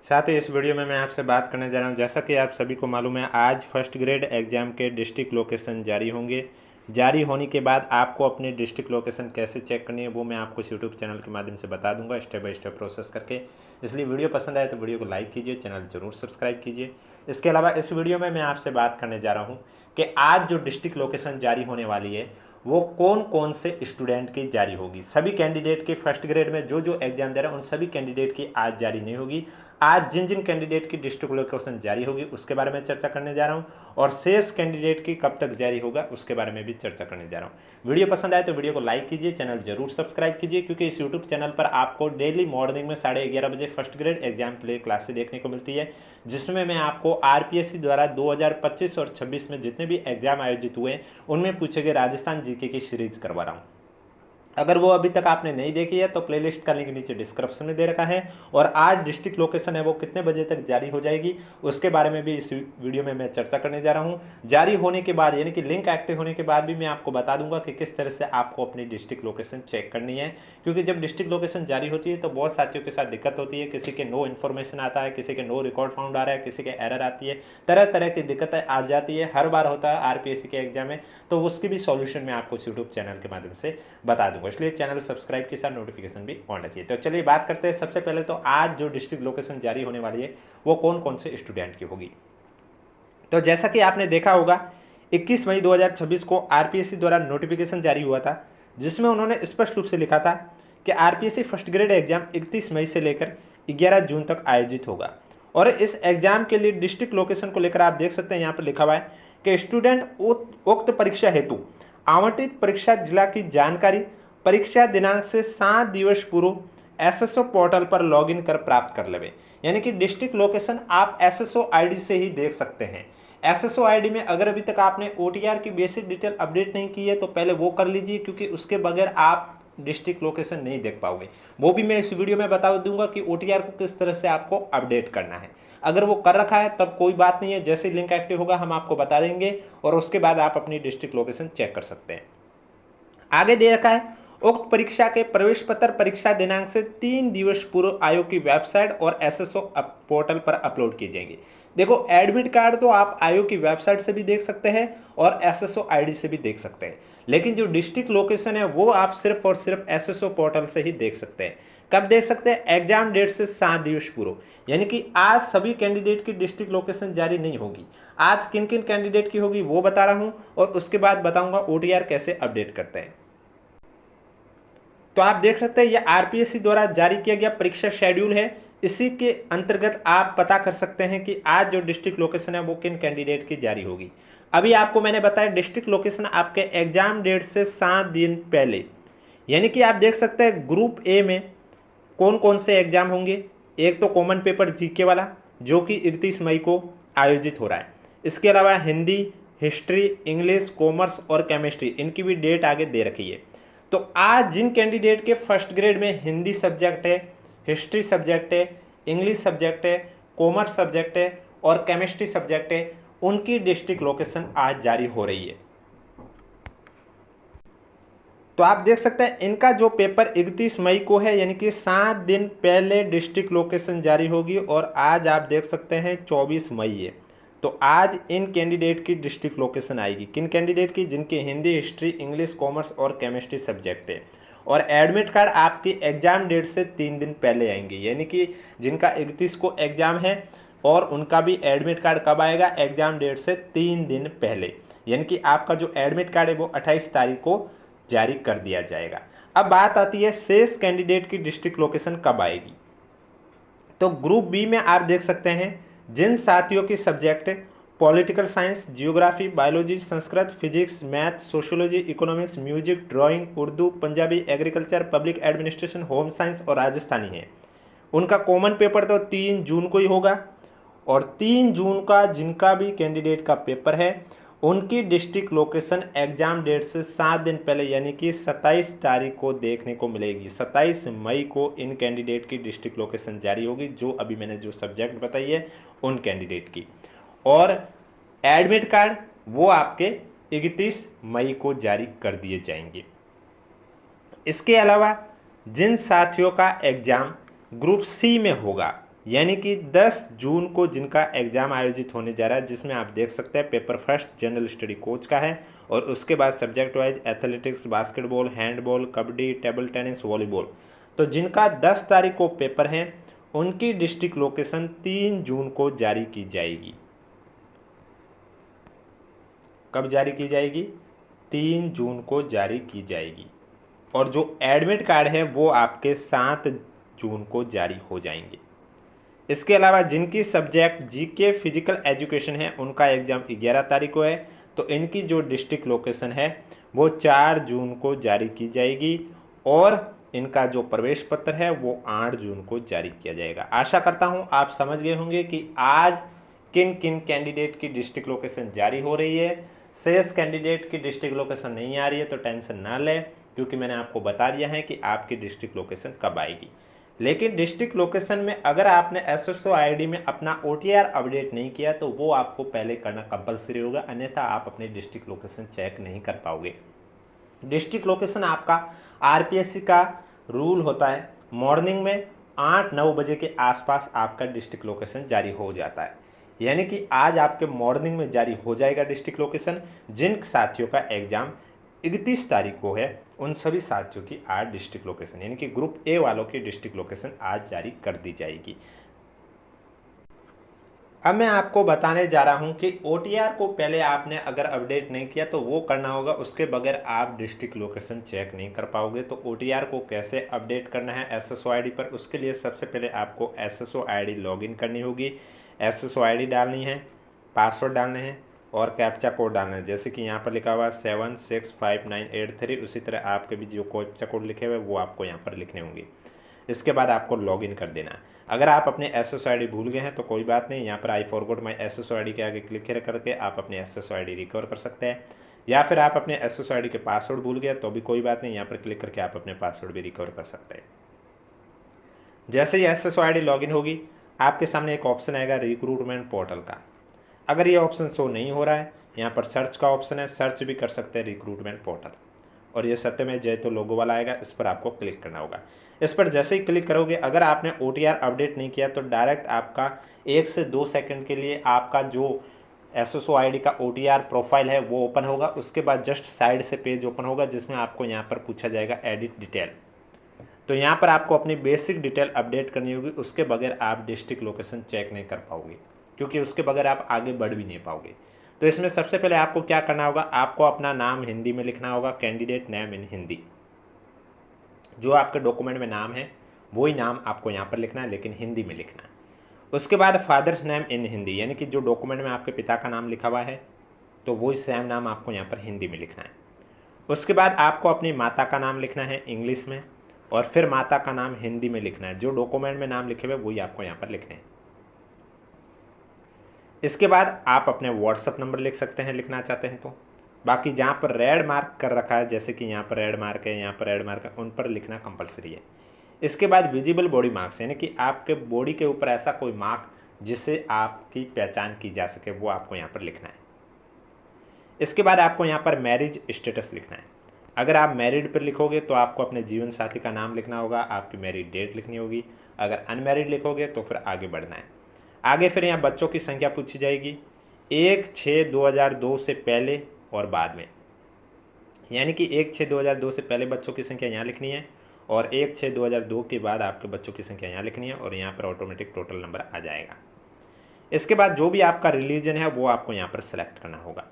साथ ही इस वीडियो में मैं आपसे बात करने जा रहा हूं, जैसा कि आप सभी को मालूम है, आज फर्स्ट ग्रेड एग्ज़ाम के डिस्ट्रिक्ट लोकेशन जारी होंगे। जारी होने के बाद आपको अपनी डिस्ट्रिक्ट लोकेशन कैसे चेक करनी है वो मैं आपको इस यूट्यूब चैनल के माध्यम से बता दूंगा, स्टेप बाय स्टेप प्रोसेस करके। इसलिए वीडियो पसंद आए तो वीडियो को लाइक कीजिए, चैनल जरूर सब्सक्राइब कीजिए। इसके अलावा इस वीडियो में मैं आपसे बात करने जा रहा हूँ कि आज जो डिस्ट्रिक्ट लोकेशन जारी होने वाली है वो कौन कौन से स्टूडेंट की जारी होगी। सभी कैंडिडेट की फर्स्ट ग्रेड में जो जो एग्जाम दे रहे हैं उन सभी कैंडिडेट की आज जारी नहीं होगी। आज जिन जिन कैंडिडेट की डिस्ट्रिक्ट लोकेशन जारी होगी उसके बारे में चर्चा करने जा रहा हूं, और शेष कैंडिडेट की कब तक जारी होगा उसके बारे में भी चर्चा करने जा रहा हूं। वीडियो पसंद आए तो वीडियो को लाइक कीजिए, चैनल जरूर सब्सक्राइब कीजिए, क्योंकि इस यूट्यूब चैनल पर आपको डेली मॉर्निंग में 11:30 बजे फर्स्ट ग्रेड एग्जाम के लिए क्लासेस देखने को मिलती है, जिसमें मैं आपको आरपीएससी द्वारा 2025 और 26 में जितने भी एग्जाम आयोजित हुए उनमें पूछे गए राजस्थान जीके की सीरीज करवा रहा हूँ। अगर वो अभी तक आपने नहीं देखी है तो प्लेलिस्ट का लिंक नीचे डिस्क्रिप्शन में दे रखा है, और आज डिस्ट्रिक्ट लोकेशन है वो कितने बजे तक जारी हो जाएगी उसके बारे में भी इस वीडियो में मैं चर्चा करने जा रहा हूँ। जारी होने के बाद यानी कि लिंक एक्टिव होने के बाद भी मैं आपको बता दूंगा कि किस तरह से आपको अपनी डिस्ट्रिक्ट लोकेशन चेक करनी है, क्योंकि जब डिस्ट्रिक्ट लोकेशन जारी होती है तो बहुत साथियों के साथ दिक्कत होती है। किसी के नो इन्फॉर्मेशन आता है, किसी के नो रिकॉर्ड फाउंड आ रहा है, किसी के एरर आती है, तरह तरह की दिक्कतें आ जाती है, हर बार होता है आरपीएससी के एग्जाम में। तो उसकी भी सॉल्यूशन मैं आपको इस यूट्यूब चैनल के माध्यम से बता दूंगा, इसलिए चैनल सब्सक्राइब के साथ नोटिफिकेशन भी ऑन रखिए। तो चलिए बात करते हैं। सबसे पहले तो आज जो डिस्ट्रिक्ट लोकेशन जारी होने वाली है वो कौन कौन से स्टूडेंट की होगी। तो जैसा कि आपने देखा होगा 21 मई 2026 को आरपीएससी द्वारा नोटिफिकेशन जारी हुआ था, जिसमें उन्होंने स्पष्ट रूप से लिखा था कि आरपीएससी फर्स्ट ग्रेड एग्जाम 31 मई से लेकर 11 जून तक आयोजित होगा। और इस एग्जाम के लिए डिस्ट्रिक्ट लोकेशन को लेकर आप देख सकते हैं यहाँ पर लिखा हुआ है कि स्टूडेंट उक्त परीक्षा हेतु आवंटित परीक्षा जिला की जानकारी परीक्षा दिनांक से 7 दिवस पूर्व एसएसओ पोर्टल पर लॉगिन कर प्राप्त कर लेवे। यानी कि डिस्ट्रिक्ट लोकेशन आप एसएसओ आईडी से ही देख सकते हैं। एसएसओ आईडी में अगर अभी तक आपने ओटीआर की बेसिक डिटेल अपडेट नहीं की है तो पहले वो कर लीजिए, क्योंकि उसके बगैर आप डिस्ट्रिक्ट लोकेशन नहीं देख पाओगे। वो भी मैं इस वीडियो में बता दूंगा कि ओटीआर को किस तरह से आपको अपडेट करना है। अगर वो कर रखा है तब कोई बात नहीं है, जैसे लिंक एक्टिव होगा हम आपको बता देंगे और उसके बाद आप अपनी डिस्ट्रिक्ट लोकेशन चेक कर सकते हैं। आगे दे रखा है उक्त परीक्षा के प्रवेश पत्र परीक्षा दिनांक से 3 दिवस पूर्व आयोग की वेबसाइट और एसएसओ पोर्टल पर अपलोड किए जाएंगे। देखो, एडमिट कार्ड तो आप आयोग की वेबसाइट से भी देख सकते हैं और एसएसओ आईडी से भी देख सकते हैं, लेकिन जो डिस्ट्रिक्ट लोकेशन है वो आप सिर्फ और सिर्फ एसएसओ पोर्टल से ही देख सकते हैं। कब देख सकते हैं? एग्जाम डेट से 7 दिवस पूर्व। यानी कि आज सभी कैंडिडेट की डिस्ट्रिक्ट लोकेशन जारी नहीं होगी। आज किन किन कैंडिडेट की होगी वो बता रहा हूं, और उसके बाद बताऊंगा ओटीआर कैसे अपडेट करते हैं। तो आप देख सकते हैं यह आरपीएससी द्वारा जारी किया गया परीक्षा शेड्यूल है। इसी के अंतर्गत आप पता कर सकते हैं कि आज जो डिस्ट्रिक्ट लोकेशन है वो किन कैंडिडेट की जारी होगी। अभी आपको मैंने बताया डिस्ट्रिक्ट लोकेशन आपके एग्जाम डेट से 7 दिन पहले। यानी कि आप देख सकते हैं ग्रुप ए में कौन कौन से एग्जाम होंगे। एक तो कॉमन पेपर जीके वाला जो कि 31 मई को आयोजित हो रहा है। इसके अलावा हिंदी, हिस्ट्री, इंग्लिश, कॉमर्स और केमिस्ट्री, इनकी भी डेट आगे दे रखी है। तो आज जिन कैंडिडेट के फर्स्ट ग्रेड में हिंदी सब्जेक्ट है, हिस्ट्री सब्जेक्ट है, इंग्लिश सब्जेक्ट है, कॉमर्स सब्जेक्ट है और केमिस्ट्री सब्जेक्ट है, उनकी डिस्ट्रिक्ट लोकेशन आज जारी हो रही है। तो आप देख सकते हैं इनका जो पेपर 31 मई को है, यानी कि 7 दिन पहले डिस्ट्रिक्ट लोकेशन जारी होगी, और आज आप देख सकते हैं 24 मई है। तो आज इन कैंडिडेट की डिस्ट्रिक्ट लोकेशन आएगी। किन कैंडिडेट की? जिनके हिंदी, हिस्ट्री, इंग्लिश, कॉमर्स और केमिस्ट्री सब्जेक्ट है। और एडमिट कार्ड आपकी एग्जाम डेट से 3 दिन पहले आएंगे। यानी कि जिनका 31 को एग्जाम है और उनका भी एडमिट कार्ड कब आएगा? एग्जाम डेट से 3 दिन पहले। यानी कि आपका जो एडमिट कार्ड है वो 28 तारीख को जारी कर दिया जाएगा। अब बात आती है शेष कैंडिडेट की डिस्ट्रिक्ट लोकेशन कब आएगी। तो ग्रुप बी में आप देख सकते हैं जिन साथियों की subject political science, geography, biology, Sanskrit, physics, math, sociology, economics, music, drawing, Urdu, Punjabi, agriculture, public administration, home science और राजस्थानी है, उनका कॉमन पेपर तो 3 जून को ही होगा। और 3 जून का जिनका भी कैंडिडेट का पेपर है उनकी डिस्ट्रिक्ट लोकेशन एग्जाम डेट से 7 दिन पहले यानी कि 27 तारीख को देखने को मिलेगी। 27 मई को इन कैंडिडेट की डिस्ट्रिक्ट लोकेशन जारी होगी, जो अभी मैंने जो सब्जेक्ट बताई है उन कैंडिडेट की। और एडमिट कार्ड वो आपके 31 मई को जारी कर दिए जाएंगे। इसके अलावा जिन साथियों का एग्जाम ग्रुप सी में होगा, यानी कि 10 जून को जिनका एग्ज़ाम आयोजित होने जा रहा है, जिसमें आप देख सकते हैं paper first general study coach का है और उसके बाद subject wise athletics, basketball, handball, kabaddi, table tennis, volleyball. तो जिनका 10 तारीख को पेपर है उनकी डिस्ट्रिक्ट लोकेशन 3 जून को जारी की जाएगी। कब जारी की जाएगी? 3 जून को जारी की जाएगी। और जो एडमिट कार्ड है वो आपके 7 जून को जारी हो जाएंगे। इसके अलावा जिनकी सब्जेक्ट जीके फिजिकल एजुकेशन है उनका एग्ज़ाम 11 तारीख को है, तो इनकी जो डिस्ट्रिक्ट लोकेशन है वो 4 जून को जारी की जाएगी और इनका जो प्रवेश पत्र है वो 8 जून को जारी किया जाएगा। आशा करता हूं आप समझ गए होंगे कि आज किन किन कैंडिडेट की डिस्ट्रिक्ट लोकेशन जारी हो रही है। शेष कैंडिडेट की डिस्ट्रिक्ट लोकेशन नहीं आ रही है तो टेंशन ना लें, क्योंकि मैंने आपको बता दिया है कि आपकी डिस्ट्रिक्ट लोकेशन कब आएगी। लेकिन डिस्ट्रिक्ट लोकेशन में अगर आपने एसएसओ आईडी में अपना ओटीआर अपडेट नहीं किया तो वो आपको पहले करना कंपलसरी होगा, अन्यथा आप अपनी डिस्ट्रिक्ट लोकेशन चेक नहीं कर पाओगे। डिस्ट्रिक्ट लोकेशन आपका आरपीएससी का रूल होता है, मॉर्निंग में 8-9 बजे के आसपास आपका डिस्ट्रिक्ट लोकेशन जारी हो जाता है। यानी कि आज आपके मॉर्निंग में जारी हो जाएगा डिस्ट्रिक्ट लोकेशन। जिन साथियों का एग्ज़ाम 31 तारीख को है उन सभी साथियों की आज डिस्ट्रिक्ट लोकेशन यानी कि ग्रुप ए वालों की डिस्ट्रिक्ट लोकेशन आज जारी कर दी जाएगी। अब मैं आपको बताने जा रहा हूं कि ओटीआर को पहले आपने अगर अपडेट नहीं किया तो वो करना होगा, उसके बगैर आप डिस्ट्रिक्ट लोकेशन चेक नहीं कर पाओगे। तो ओटीआर को कैसे अपडेट करना है एसएसओ आईडी पर, उसके लिए सबसे पहले आपको एसएसओ आईडी लॉगिन करनी होगी। एसएसओ आईडी डालनी है, पासवर्ड डालने हैं और कैप्चा कोड डालना है। जैसे कि यहाँ पर लिखा हुआ 765983, उसी तरह आपके भी जो कैप्चा कोड लिखे हुए वो आपको यहाँ पर लिखने होंगे। इसके बाद आपको लॉगिन कर देना है। अगर आप अपने एसएसओ आईडी भूल गए हैं तो कोई बात नहीं, यहाँ पर I forgot my SSO ID के आगे क्लिक करके आप अपने एसएसओ आईडी रिकवर कर सकते हैं। या फिर आप अपने एसएसओ आईडी के पासवर्ड भूल गए तो भी कोई बात नहीं, यहाँ पर क्लिक करके आप अपने पासवर्ड भी रिकवर कर सकते हैं। जैसे ही एसएसओ आईडी लॉगिन होगी आपके सामने एक ऑप्शन आएगा रिक्रूटमेंट पोर्टल का। अगर ये ऑप्शन शो नहीं हो रहा है, यहाँ पर सर्च का ऑप्शन है, सर्च भी कर सकते हैं रिक्रूटमेंट पोर्टल। और ये सत्यमेव जयते लोगो वाला आएगा, इस पर आपको क्लिक करना होगा। इस पर जैसे ही क्लिक करोगे, अगर आपने ओटीआर अपडेट नहीं किया तो डायरेक्ट आपका 1 से 2 सेकंड के लिए आपका जो एसएसओ आईडी का ओटीआर प्रोफाइल है वो ओपन होगा। उसके बाद जस्ट साइड से पेज ओपन होगा जिसमें आपको यहाँ पर पूछा जाएगा एडिट डिटेल। तो यहाँ पर आपको अपनी बेसिक डिटेल अपडेट करनी होगी, उसके बगैर आप डिस्ट्रिक्ट लोकेशन चेक नहीं कर पाओगे, क्योंकि उसके बगैर आप आगे बढ़ भी नहीं पाओगे। तो इसमें सबसे पहले आपको क्या करना होगा, आपको अपना नाम हिंदी में लिखना होगा, कैंडिडेट नेम इन हिंदी। जो आपके डॉक्यूमेंट में नाम है वही नाम आपको यहाँ पर लिखना है, लेकिन हिंदी में लिखना है। उसके बाद फादर्स नेम इन हिंदी, यानी कि जो डॉक्यूमेंट में आपके पिता का नाम लिखा हुआ है तो वही सेम नाम आपको यहाँ पर हिंदी में लिखना है। उसके बाद आपको अपनी माता का नाम लिखना है इंग्लिश में और फिर माता का नाम हिंदी में लिखना है। जो डॉक्यूमेंट में नाम लिखे हुए वही आपको यहाँ पर लिखने हैं। इसके बाद आप अपने व्हाट्सअप नंबर लिख सकते हैं लिखना चाहते हैं तो। बाकी जहाँ पर रेड मार्क कर रखा है, जैसे कि यहाँ पर रेड मार्क है, यहाँ पर रेड मार्क है, उन पर लिखना कंपलसरी है। इसके बाद विजिबल बॉडी मार्क्स, यानी कि आपके बॉडी के ऊपर ऐसा कोई मार्क जिससे आपकी पहचान की जा सके, वो आपको यहाँ पर लिखना है। इसके बाद आपको यहाँ पर मैरिज स्टेटस लिखना है। अगर आप मैरिड पर लिखोगे तो आपको अपने जीवन साथी का नाम लिखना होगा, आपकी मैरिड डेट लिखनी होगी। अगर अनमैरिड लिखोगे तो फिर आगे बढ़ना है। आगे फिर यहाँ बच्चों की संख्या पूछी जाएगी 1/6/2002 से पहले और बाद में, यानी कि 1/6/2002 से पहले बच्चों की संख्या यहाँ लिखनी है और 1/6/2002 के बाद आपके बच्चों की संख्या यहाँ लिखनी है और यहाँ पर ऑटोमेटिक टोटल नंबर आ जाएगा। इसके बाद जो भी आपका रिलीजन है वो आपको यहाँ पर सेलेक्ट करना होगा।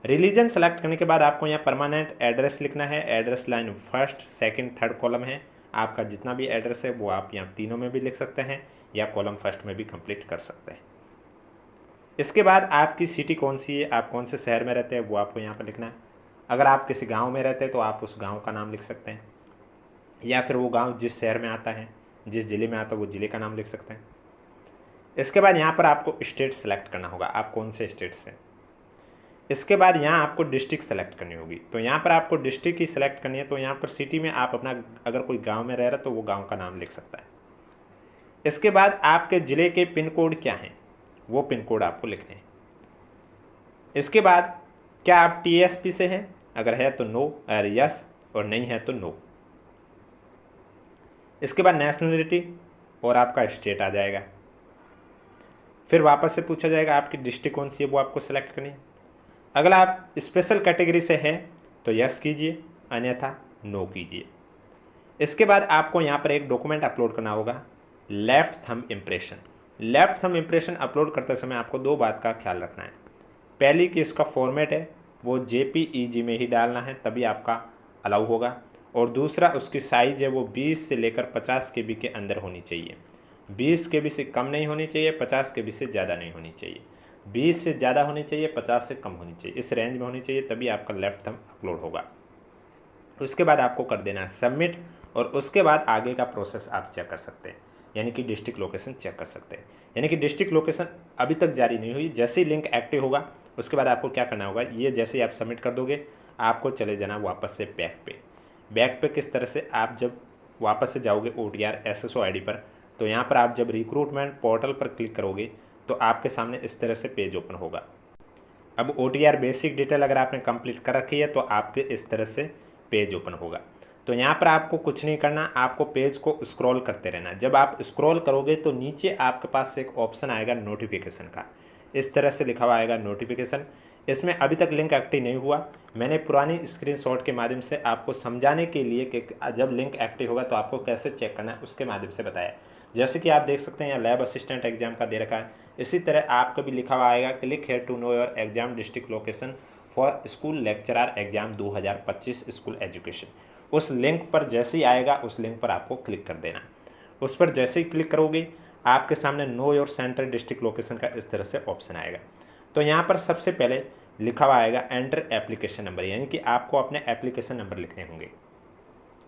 रिलीजन सेलेक्ट करने के बाद आपको यहाँ परमानेंट एड्रेस लिखना है। Address line first, second, third column है। आपका जितना भी एड्रेस है वो आप यहाँ तीनों में भी लिख सकते हैं या कॉलम फर्स्ट में भी कंप्लीट कर सकते हैं। इसके बाद आपकी सिटी कौन सी है, आप कौन से शहर में रहते हैं वो आपको यहाँ पर लिखना है। अगर आप किसी गांव में रहते हैं तो आप उस गांव का नाम लिख सकते हैं, या फिर वो गांव जिस शहर में आता है, जिस ज़िले में आता है वो ज़िले का नाम लिख सकते हैं। इसके बाद यहाँ पर आपको स्टेट सेलेक्ट करना होगा, आप कौन से स्टेट से। इसके बाद यहाँ आपको डिस्ट्रिक्ट सेलेक्ट करनी होगी। तो यहाँ पर आपको डिस्ट्रिक्ट ही सेलेक्ट करनी है। तो यहाँ पर सिटी में आप अपना अगर कोई गांव में रह रहा है तो वो गांव का नाम लिख सकता है। इसके बाद आपके ज़िले के पिन कोड क्या हैं वो पिन कोड आपको लिखने हैं। इसके बाद क्या आप टीएसपी से हैं, अगर है तो नो और यस, और नहीं है तो नो। इसके बाद नेशनलिटी, और आपका स्टेट आ जाएगा। फिर वापस से पूछा जाएगा आपकी डिस्ट्रिक्ट कौन सी है, वो आपको सेलेक्ट करनी है। अगर आप स्पेशल कैटेगरी से हैं तो यस कीजिए, अन्यथा नो कीजिए। इसके बाद आपको यहाँ पर एक डॉक्यूमेंट अपलोड करना होगा, left thumb impression. Left thumb impression upload करते समय आपको दो बात का ख्याल रखना है। पहली कि इसका फॉर्मेट है वो JPEG में ही डालना है, तभी आपका अलाउ होगा। और दूसरा उसकी साइज़ है वो 20 से लेकर 50 KB के अंदर होनी चाहिए। 20 KB से कम नहीं होनी चाहिए, 50 KB से ज़्यादा नहीं होनी चाहिए। 20 से ज़्यादा होनी चाहिए, 50 से कम होनी चाहिए, इस रेंज में होनी चाहिए, तभी आपका लेफ्ट थंब अपलोड होगा। उसके बाद आपको कर देना है सबमिट, और उसके बाद आगे का प्रोसेस आप चेक कर सकते हैं, यानी कि डिस्ट्रिक्ट लोकेशन चेक कर सकते हैं। यानी कि डिस्ट्रिक्ट लोकेशन अभी तक जारी नहीं हुई, जैसे ही लिंक एक्टिव होगा उसके बाद आपको क्या करना होगा, ये जैसे ही आप सबमिट कर दोगे आपको चले जाना वापस से बैक पे किस तरह से, आप जब वापस से जाओगे OTR SSO ID पर, तो यहाँ पर आप जब रिक्रूटमेंट पोर्टल पर क्लिक करोगे तो आपके सामने इस तरह से पेज ओपन होगा। अब OTR बेसिक डिटेल अगर आपने कंप्लीट कर रखी है तो आपके इस तरह से पेज ओपन होगा। तो यहाँ पर आपको कुछ नहीं करना, आपको पेज को स्क्रॉल करते रहना। जब आप स्क्रॉल करोगे तो नीचे आपके पास एक ऑप्शन आएगा नोटिफिकेशन का, इस तरह से लिखा हुआ आएगा नोटिफिकेशन। इसमें अभी तक लिंक एक्टिव नहीं हुआ, मैंने पुरानी स्क्रीनशॉट के माध्यम से आपको समझाने के लिए कि जब लिंक एक्टिव होगा तो आपको कैसे चेक करना है उसके माध्यम से बताया। जैसे कि आप देख सकते हैं यहाँ लैब असिस्टेंट एग्जाम का दे रखा है, इसी तरह आपको भी लिखा हुआ आएगा click here to know your exam district location for school lecturer exam 2025 school education. उस लिंक पर जैसे ही आएगा उस लिंक पर आपको क्लिक कर देना। उस पर जैसे ही क्लिक करोगे आपके सामने know your centre district location का इस तरह से ऑप्शन आएगा। तो यहाँ पर सबसे पहले लिखा हुआ आएगा एंटर एप्लीकेशन नंबर, यानी कि आपको अपने एप्लीकेशन नंबर लिखने होंगे।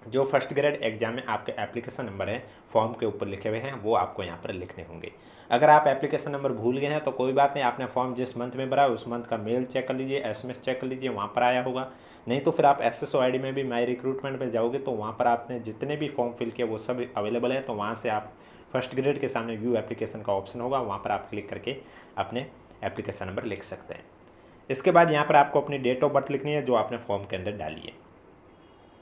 जो फर्स्ट ग्रेड एग्जाम में आपके एप्लीकेशन नंबर है फॉर्म के ऊपर लिखे हुए हैं वो आपको यहाँ पर लिखने होंगे। अगर आप एप्लीकेशन नंबर भूल गए हैं तो कोई बात नहीं, आपने फॉर्म जिस मंथ में भरा उस मंथ का मेल चेक कर लीजिए, SMS चेक कर लीजिए, वहाँ पर आया होगा। नहीं तो फिर आप SSO ID में भी माई रिक्रूटमेंट में जाओगे तो वहाँ पर आपने जितने भी फॉर्म फिल किए वो सब अवेलेबल है। तो वहाँ से आप फर्स्ट ग्रेड के सामने व्यू एप्लीकेशन का ऑप्शन होगा, वहाँ पर आप क्लिक करके अपने एप्लीकेशन नंबर लिख सकते हैं। इसके बाद यहाँ पर आपको अपनी डेट ऑफ बर्थ लिखनी है जो आपने फॉर्म के अंदर डाली है।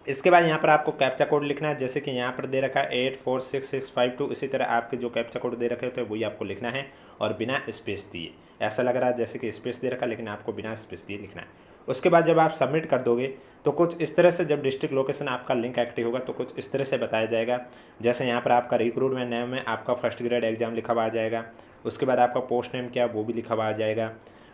इसके बाद यहाँ पर आपको कैप्चा कोड लिखना है, जैसे कि यहाँ पर दे रखा है 846652, इसी तरह आपके जो कैप्चा कोड दे रखे होते हैं वही आपको लिखना है और बिना स्पेस दिए। ऐसा लग रहा है जैसे कि स्पेस दे रखा है लेकिन आपको बिना स्पेस दिए लिखना है। उसके बाद जब आप सबमिट कर दोगे तो कुछ इस तरह से, जब डिस्ट्रिक्ट लोकेशन आपका लिंक एक्टिव होगा तो कुछ इस तरह से बताया जाएगा। जैसे यहाँ पर आपका रिक्रूटमेंट नेम में आपका फर्स्ट ग्रेड एग्जाम लिखा हुआ आ जाएगा, उसके बाद आपका पोस्ट नेम क्या वो भी लिखा हुआ आ जाएगा,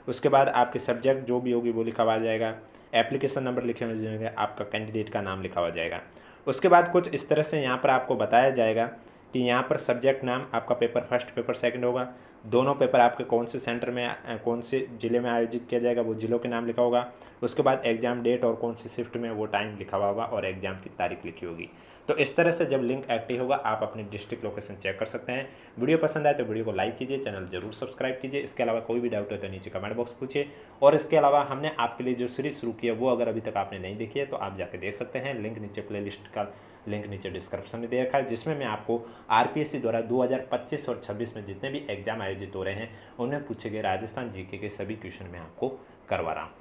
उसके बाद आपकी सब्जेक्ट जो भी होगी वो लिखा हुआ आ जाएगा, एप्लीकेशन नंबर लिखे हुए जाएंगे, आपका कैंडिडेट का नाम लिखा हुआ जाएगा। उसके बाद कुछ इस तरह से यहाँ पर आपको बताया जाएगा कि यहाँ पर सब्जेक्ट नाम आपका पेपर फर्स्ट पेपर सेकंड होगा, दोनों पेपर आपके कौन से सेंटर में कौन से ज़िले में आयोजित किया जाएगा वो ज़िलों के नाम लिखा होगा। उसके बाद एग्ज़ाम डेट और कौन सी शिफ्ट में वो टाइम लिखा हुआ होगा और एग्ज़ाम की तारीख लिखी होगी। तो इस तरह से जब लिंक एक्टिव होगा आप अपनी डिस्ट्रिक्ट लोकेशन चेक कर सकते हैं। वीडियो पसंद आए तो वीडियो को लाइक कीजिए, चैनल जरूर सब्सक्राइब कीजिए। इसके अलावा कोई भी डाउट हो तो नीचे कमेंट बॉक्स पूछिए। और इसके अलावा हमने आपके लिए जो सीरीज शुरू की है वो अगर अभी तक आपने नहीं देखी है तो आप जाके देख सकते हैं। लिंक नीचे प्लेलिस्ट का लिंक नीचे डिस्क्रिप्शन में दे रखा है, जिसमें मैं आपको RPSC द्वारा 2025 और 26 में जितने भी एग्जाम आयोजित हो रहे हैं उनमें पूछे गए राजस्थान GK के सभी क्वेश्चन मैं आपको करवा रहा हूँ।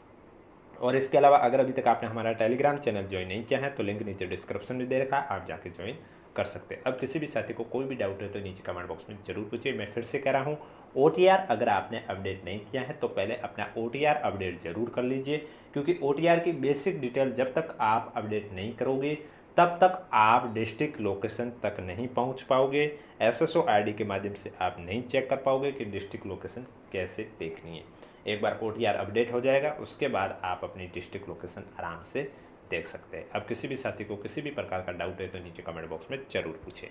और इसके अलावा अगर अभी तक आपने हमारा टेलीग्राम चैनल ज्वाइन नहीं किया है तो लिंक नीचे डिस्क्रिप्शन में दे रखा है, आप जाके ज्वाइन कर सकते हैं। अब किसी भी साथी को कोई भी डाउट है तो नीचे कमेंट बॉक्स में जरूर पूछिए। मैं फिर से कह रहा हूँ, OTR अगर आपने अपडेट नहीं किया है तो पहले अपना OTR अपडेट जरूर कर लीजिए, क्योंकि OTR की बेसिक डिटेल जब तक आप अपडेट नहीं करोगे तब तक आप डिस्ट्रिक्ट लोकेशन तक नहीं पहुंच पाओगे। SSO ID के माध्यम से आप नहीं चेक कर पाओगे कि डिस्ट्रिक्ट लोकेशन कैसे देखनी है। एक बार OTR अपडेट हो जाएगा उसके बाद आप अपनी डिस्ट्रिक्ट लोकेशन आराम से देख सकते हैं। अब किसी भी साथी को किसी भी प्रकार का डाउट है तो नीचे कमेंट बॉक्स में ज़रूर पूछें।